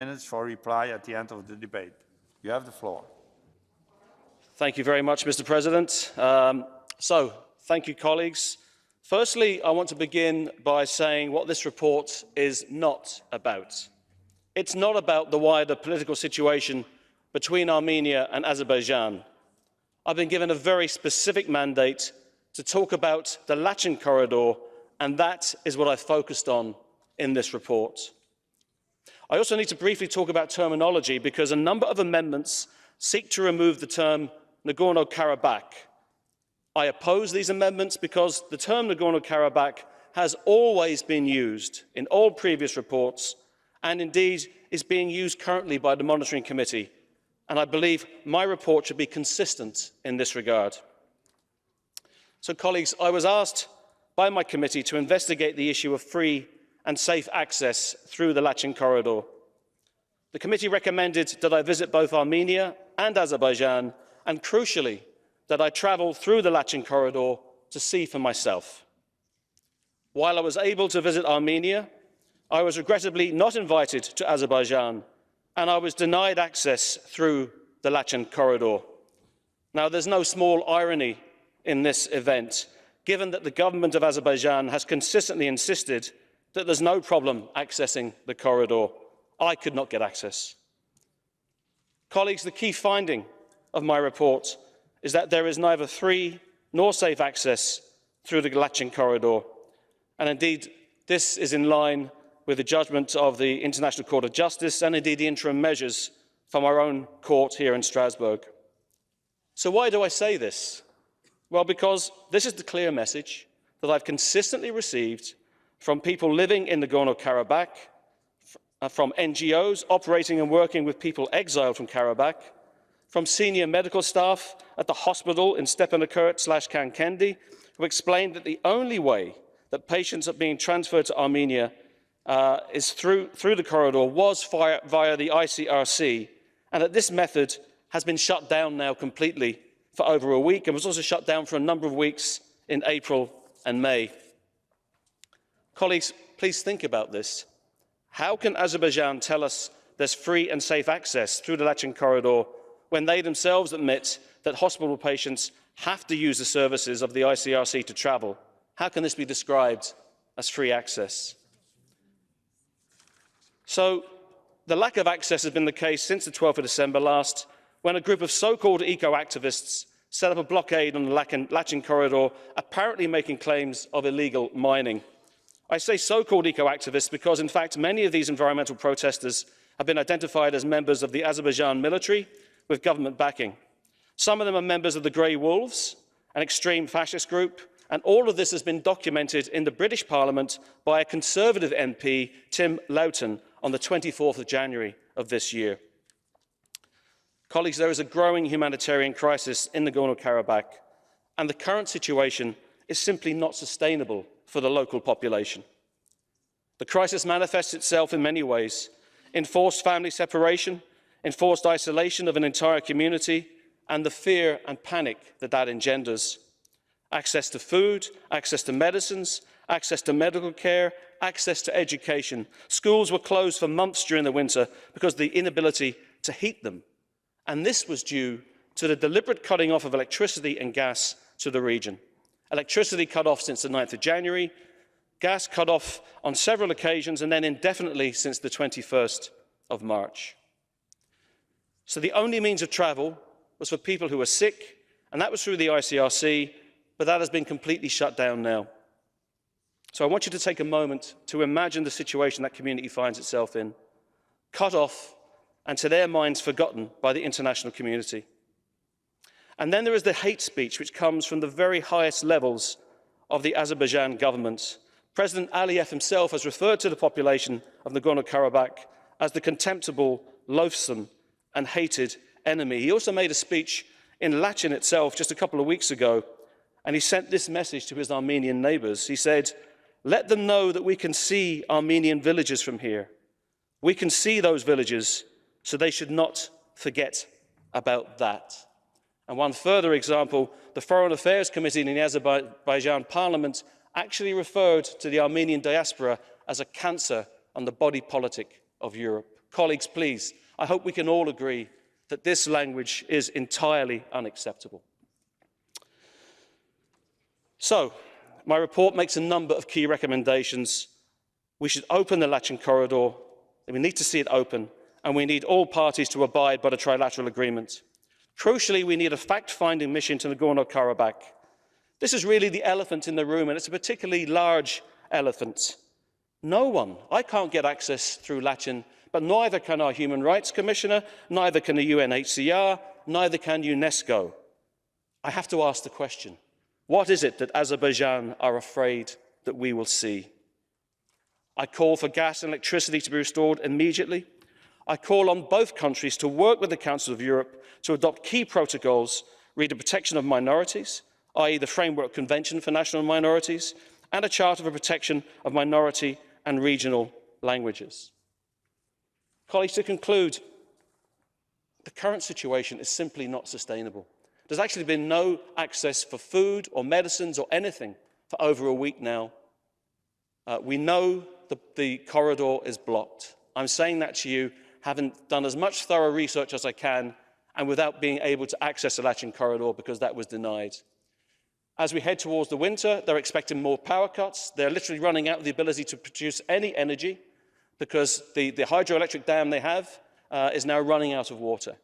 Minutes for reply at the end of the debate. You have the floor. Thank you very much, Mr. President. Thank you, colleagues. Firstly, I want to begin by saying what this report is not about. It's not about the wider political situation between Armenia and Azerbaijan. I've been given a very specific mandate to talk about the Lachin corridor, and that is what I focused on in this report. I also need to briefly talk about terminology because a number of amendments seek to remove the term Nagorno-Karabakh. I oppose these amendments because the term Nagorno-Karabakh has always been used in all previous reports and indeed is being used currently by the Monitoring Committee, and I believe my report should be consistent in this regard. So, colleagues, I was asked by my committee to investigate the issue of free and safe access through the Lachin corridor. The committee recommended that I visit both Armenia and Azerbaijan, and crucially, that I travel through the Lachin corridor to see for myself. While I was able to visit Armenia, I was regrettably not invited to Azerbaijan, and I was denied access through the Lachin corridor. Now, there's no small irony in this event, given that the government of Azerbaijan has consistently insisted that there's no problem accessing the corridor. I could not get access. Colleagues, the key finding of my report is that there is neither free nor safe access through the Lachin corridor. And indeed, this is in line with the judgment of the International Court of Justice and indeed the interim measures from our own court here in Strasbourg. So why do I say this? Well, because this is the clear message that I've consistently received from people living in Nagorno-Karabakh, from NGOs operating and working with people exiled from Karabakh, from senior medical staff at the hospital in Stepanakert/Kankendi, who explained that the only way that patients are being transferred to Armenia is through the corridor was via the ICRC, and that this method has been shut down now completely for over a week and was also shut down for a number of weeks in April and May. Colleagues, please think about this. How can Azerbaijan tell us there's free and safe access through the Lachin corridor when they themselves admit that hospital patients have to use the services of the ICRC to travel? How can this be described as free access? So, the lack of access has been the case since the 12th of December last, when a group of so-called eco-activists set up a blockade on the Lachin corridor, apparently making claims of illegal mining. I say so-called eco-activists because, in fact, many of these environmental protesters have been identified as members of the Azerbaijan military with government backing. Some of them are members of the Grey Wolves, an extreme fascist group, and all of this has been documented in the British Parliament by a Conservative MP, Tim Loughton, on the 24th of January of this year. Colleagues, there is a growing humanitarian crisis in Nagorno-Karabakh, and the current situation is simply not sustainable for the local population. The crisis manifests itself in many ways: enforced family separation, enforced isolation of an entire community, and the fear and panic that that engenders. Access to food, access to medicines, access to medical care, access to education. Schools were closed for months during the winter because of the inability to heat them. And this was due to the deliberate cutting off of electricity and gas to the region. Electricity cut off since the 9th of January, gas cut off on several occasions, and then indefinitely since the 21st of March. So the only means of travel was for people who were sick, and that was through the ICRC, but that has been completely shut down now. So I want you to take a moment to imagine the situation that community finds itself in, cut off and to their minds forgotten by the international community. And then there is the hate speech which comes from the very highest levels of the Azerbaijan government. President Aliyev himself has referred to the population of Nagorno-Karabakh as the contemptible, loathsome and hated enemy. He also made a speech in Lachin itself just a couple of weeks ago, and he sent this message to his Armenian neighbours. He said, "Let them know that we can see Armenian villages from here. We can see those villages, so they should not forget about that." And one further example, the Foreign Affairs Committee in the Azerbaijan Parliament actually referred to the Armenian diaspora as a cancer on the body politic of Europe. Colleagues, please, I hope we can all agree that this language is entirely unacceptable. So, my report makes a number of key recommendations. We should open the Lachin corridor, we need to see it open, and we need all parties to abide by the trilateral agreement. Crucially, we need a fact-finding mission to Nagorno-Karabakh. This is really the elephant in the room, and it's a particularly large elephant. No one, I can't get access through Lachin, but neither can our Human Rights Commissioner, neither can the UNHCR, neither can UNESCO. I have to ask the question, what is it that Azerbaijan are afraid that we will see? I call for gas and electricity to be restored immediately. I call on both countries to work with the Council of Europe to adopt key protocols regarding the protection of minorities, i.e. the Framework Convention for National Minorities, and a Charter for Protection of Minority and Regional Languages. Colleagues, to conclude, the current situation is simply not sustainable. There's actually been no access for food or medicines or anything for over a week now. We know the corridor is blocked. I'm saying that to you, having done as much thorough research as I can, and without being able to access the Lachin corridor because that was denied. As we head towards the winter, they're expecting more power cuts. They're literally running out of the ability to produce any energy because the hydroelectric dam they have is now running out of water.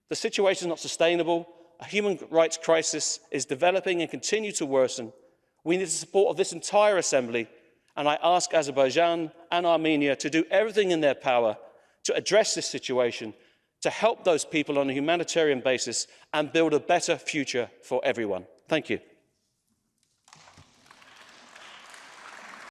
The situation is not sustainable. A human rights crisis is developing and continues to worsen. We need the support of this entire Assembly, and I ask Azerbaijan and Armenia to do everything in their power to address this situation, to help those people on a humanitarian basis and build a better future for everyone. Thank you.